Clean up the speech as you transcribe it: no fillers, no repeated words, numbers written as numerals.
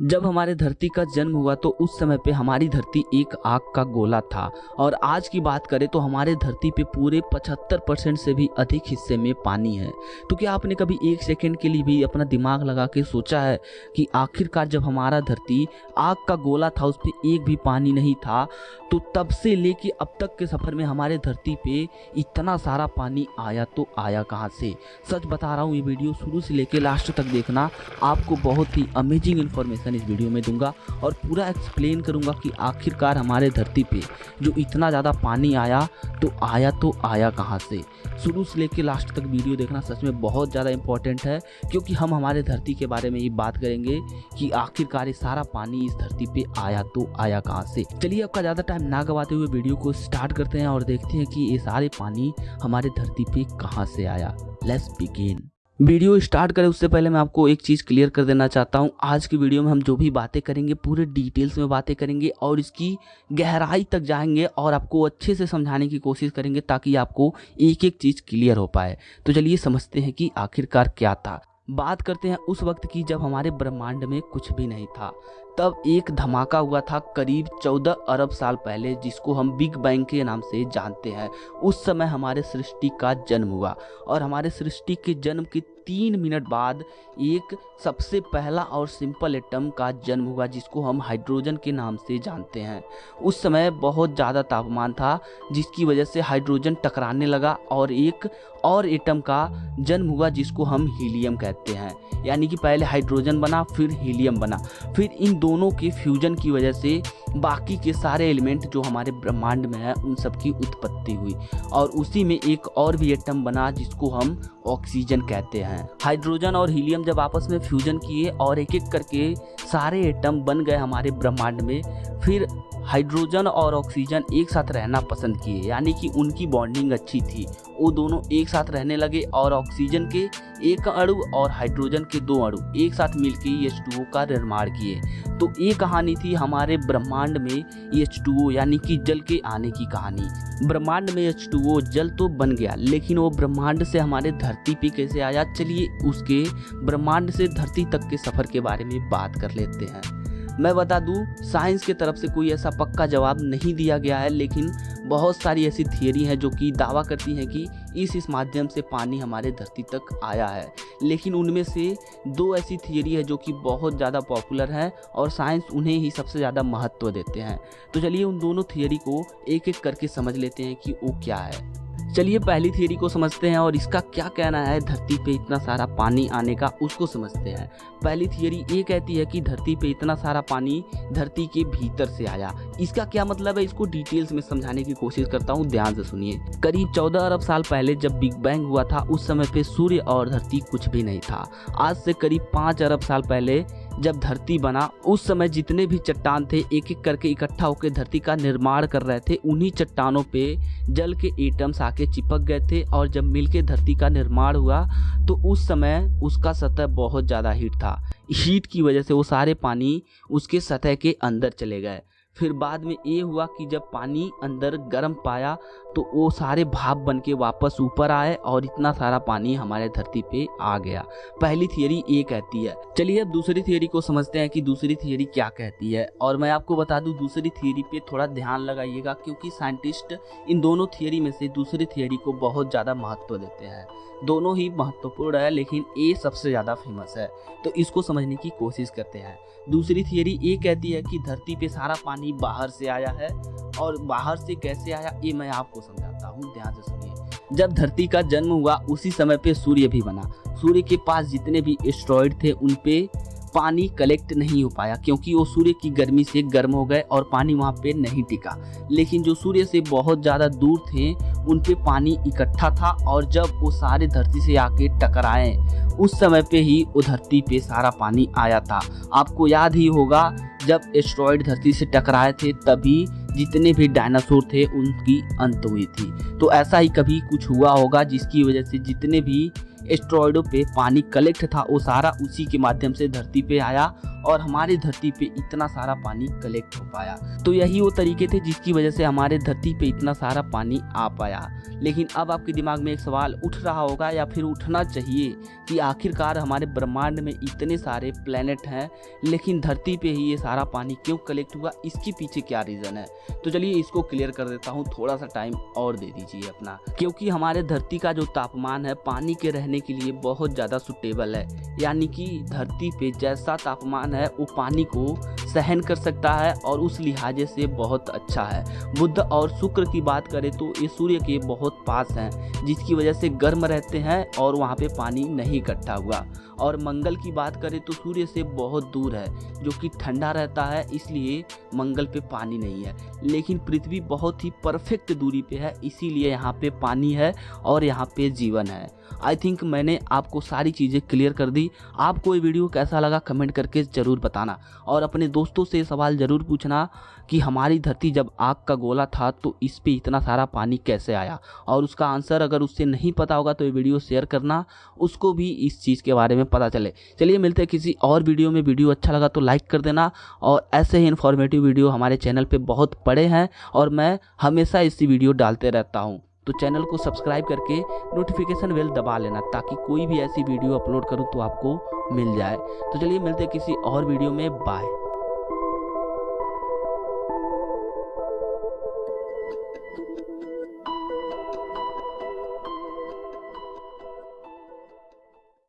जब हमारे धरती का जन्म हुआ तो उस समय पे हमारी धरती एक आग का गोला था और आज की बात करें तो हमारे धरती पे पूरे 75% से भी अधिक हिस्से में पानी है। तो क्या आपने कभी एक सेकंड के लिए भी अपना दिमाग लगा के सोचा है कि आखिरकार जब हमारा धरती आग का गोला था, उस पर एक भी पानी नहीं था, तो तब से लेके अब तक के सफ़र में हमारे धरती पे इतना सारा पानी आया तो आया कहाँ से? सच बता रहा हूँ, ये वीडियो शुरू से लेके लास्ट तक देखना, आपको बहुत ही अमेजिंग इन्फॉर्मेशन इस वीडियो में दूंगा और पूरा एक्सप्लेन करूंगा कि आखिरकार हमारे धरती पे जो इतना ज़्यादा पानी आया तो आया कहाँ से। शुरू से लेके लास्ट तक वीडियो देखना सच में बहुत ज़्यादा इंपॉर्टेंट है, क्योंकि हम हमारे धरती के बारे में ये बात करेंगे कि आखिरकार ये सारा पानी इस धरती पे आया तो आया कहाँ से। चलिए आपका ज़्यादा टाइम ना गवाते हुए वीडियो को स्टार्ट करते हैं और देखते हैं कि ये सारे पानी हमारे धरती पे कहाँ से आया। Let's begin. वीडियो स्टार्ट करें उससे पहले मैं आपको एक चीज़ क्लियर कर देना चाहता हूं। आज की वीडियो में हम जो भी बातें करेंगे पूरे डिटेल्स में बातें करेंगे और इसकी गहराई तक जाएंगे और आपको अच्छे से समझाने की कोशिश करेंगे ताकि आपको एक एक चीज़ क्लियर हो पाए। तो चलिए समझते हैं कि आखिरकार क्या था। बात करते हैं उस वक्त की जब हमारे ब्रह्मांड में कुछ भी नहीं था। तब एक धमाका हुआ था करीब 14 अरब साल पहले, जिसको हम बिग बैंग के नाम से जानते हैं। उस समय हमारे सृष्टि का जन्म हुआ और हमारे सृष्टि के जन्म के 3 मिनट बाद एक सबसे पहला और सिंपल एटम का जन्म हुआ, जिसको हम हाइड्रोजन के नाम से जानते हैं। उस समय बहुत ज़्यादा तापमान था, जिसकी वजह से हाइड्रोजन टकराने लगा और एक और एटम का जन्म हुआ जिसको हम हीलियम कहते हैं। यानी कि पहले हाइड्रोजन बना, फिर हीलियम बना, फिर इन दोनों के फ्यूजन की वजह से बाकी के सारे एलिमेंट जो हमारे ब्रह्मांड में है उन सब की उत्पत्ति हुई और उसी में एक और भी एटम बना जिसको हम ऑक्सीजन कहते हैं। हाइड्रोजन और हीलियम जब आपस में फ्यूजन किए और एक एक करके सारे एटम बन गए हमारे ब्रह्मांड में, फिर हाइड्रोजन और ऑक्सीजन एक साथ रहना पसंद किए, यानी कि उनकी बॉन्डिंग अच्छी थी, वो दोनों एक साथ रहने लगे और ऑक्सीजन के एक अणु और हाइड्रोजन के 2 अणु एक साथ मिलकर H2O का निर्माण किए। तो ये कहानी थी हमारे ब्रह्मांड में H2O यानी कि जल के आने की कहानी। ब्रह्मांड में H2O जल तो बन गया, लेकिन वो ब्रह्मांड से हमारे धरती पे कैसे आया, चलिए उसके ब्रह्मांड से धरती तक के सफ़र के बारे में बात कर लेते हैं। मैं बता दूं, साइंस की तरफ से कोई ऐसा पक्का जवाब नहीं दिया गया है, लेकिन बहुत सारी ऐसी थियरी हैं जो कि दावा करती हैं कि इस माध्यम से पानी हमारे धरती तक आया है। लेकिन उनमें से 2 ऐसी थियरी है जो कि बहुत ज़्यादा पॉपुलर हैं और साइंस उन्हें ही सबसे ज़्यादा महत्व देते हैं। तो चलिए उन दोनों थियरी को एक एक करके समझ लेते हैं कि वो क्या है। चलिए पहली थियरी को समझते हैं और इसका क्या कहना है धरती पे इतना सारा पानी आने का, उसको समझते हैं। पहली थियरी ये कहती है कि धरती पे इतना सारा पानी धरती के भीतर से आया। इसका क्या मतलब है, इसको डिटेल्स में समझाने की कोशिश करता हूँ, ध्यान से सुनिए। करीब 14 अरब साल पहले जब बिग बैंग हुआ था, उस समय पे सूर्य और धरती कुछ भी नहीं था। आज से करीब 5 अरब साल पहले जब धरती बना, उस समय जितने भी चट्टान थे एक एक करके इकट्ठा होकर धरती का निर्माण कर रहे थे। उन्हीं चट्टानों पे जल के एटम्स आके चिपक गए थे और जब मिलके धरती का निर्माण हुआ तो उस समय उसका सतह बहुत ज़्यादा हीट था। हीट की वजह से वो सारे पानी उसके सतह के अंदर चले गए। फिर बाद में ये हुआ कि जब पानी अंदर गर्म पाया तो वो सारे भाप बन के वापस ऊपर आए और इतना सारा पानी हमारे धरती पे आ गया। पहली थियरी ये कहती है। चलिए अब दूसरी थियरी को समझते हैं कि दूसरी थियरी क्या कहती है। और मैं आपको बता दूं, दूसरी थियरी पे थोड़ा ध्यान लगाइएगा, क्योंकि साइंटिस्ट इन दोनों थियरी में से दूसरी थियरी को बहुत ज़्यादा महत्व देते हैं। दोनों ही महत्वपूर्ण है, लेकिन ये सबसे ज़्यादा फेमस है, तो इसको समझने की कोशिश करते हैं। दूसरी थियरी ये कहती है कि धरती पे सारा पानी बाहर से आया है और बाहर से कैसे आया ये मैं आपको समझाता हूँ, ध्यान से सुनिए। जब धरती का जन्म हुआ उसी समय पे सूर्य भी बना। सूर्य के पास जितने भी एस्टेरॉयड थे उन पे पानी कलेक्ट नहीं हो पाया, क्योंकि वो सूर्य की गर्मी से गर्म हो गए और पानी वहाँ पे नहीं टिका। लेकिन जो सूर्य से बहुत ज़्यादा दूर थे उन पे पानी इकट्ठा था और जब वो सारे धरती से आके टकराए उस समय पे ही वो धरती पे सारा पानी आया था। आपको याद ही होगा, जब एस्टेरॉयड धरती से टकराए थे तभी जितने भी डायनासोर थे उनकी अंत हुई थी। तो ऐसा ही कभी कुछ हुआ होगा जिसकी वजह से जितने भी एस्टेरॉयडों पे पानी कलेक्ट था वो सारा उसी के माध्यम से धरती पे आया और हमारे धरती पे इतना सारा पानी कलेक्ट हो पाया। तो यही वो तरीके थे जिसकी वजह से हमारे धरती पे इतना सारा पानी आ पाया। लेकिन अब आपके दिमाग में एक सवाल उठ रहा होगा या फिर उठना चाहिए कि आखिरकार हमारे ब्रह्मांड में इतने सारे प्लैनेट हैं लेकिन धरती पे ही ये सारा पानी क्यों कलेक्ट हुआ, इसके पीछे क्या रीज़न है। तो चलिए इसको क्लियर कर देता हूँ, थोड़ा सा टाइम और दे दीजिए अपना। क्योंकि हमारे धरती का जो तापमान है पानी के रहने के लिए बहुत ज़्यादा सुटेबल है, यानी कि धरती पे जैसा तापमान है वो पानी को सहन कर सकता है और उस लिहाजे से बहुत अच्छा है। बुध और शुक्र की बात करें तो ये सूर्य के बहुत पास हैं जिसकी वजह से गर्म रहते हैं और वहाँ पे पानी नहीं इकट्ठा हुआ। और मंगल की बात करें तो सूर्य से बहुत दूर है जो कि ठंडा रहता है, इसलिए मंगल पे पानी नहीं है। लेकिन पृथ्वी बहुत ही परफेक्ट दूरी पे है, इसीलिए यहाँ पे पानी है और यहाँ पे जीवन है। आई थिंक मैंने आपको सारी चीज़ें क्लियर कर दी। आपको ये वीडियो कैसा लगा कमेंट करके ज़रूर बताना और अपने दोस्तों से सवाल ज़रूर पूछना कि हमारी धरती जब आग का गोला था तो इस पे इतना सारा पानी कैसे आया, और उसका आंसर अगर उससे नहीं पता होगा तो ये वीडियो शेयर करना, उसको भी इस चीज़ के बारे में पता चले। चलिए मिलते हैं किसी और वीडियो में। वीडियो अच्छा लगा तो लाइक कर देना और ऐसे ही इन्फॉर्मेटिव वीडियो हमारे चैनल पे बहुत पड़े हैं और मैं हमेशा इसी वीडियो डालते रहता हूँ। तो चैनल को सब्सक्राइब करके नोटिफिकेशन बेल दबा लेना ताकि कोई भी ऐसी वीडियो अपलोड करूँ तो आपको मिल जाए। तो चलिए मिलते हैं किसी और वीडियो में। बाय।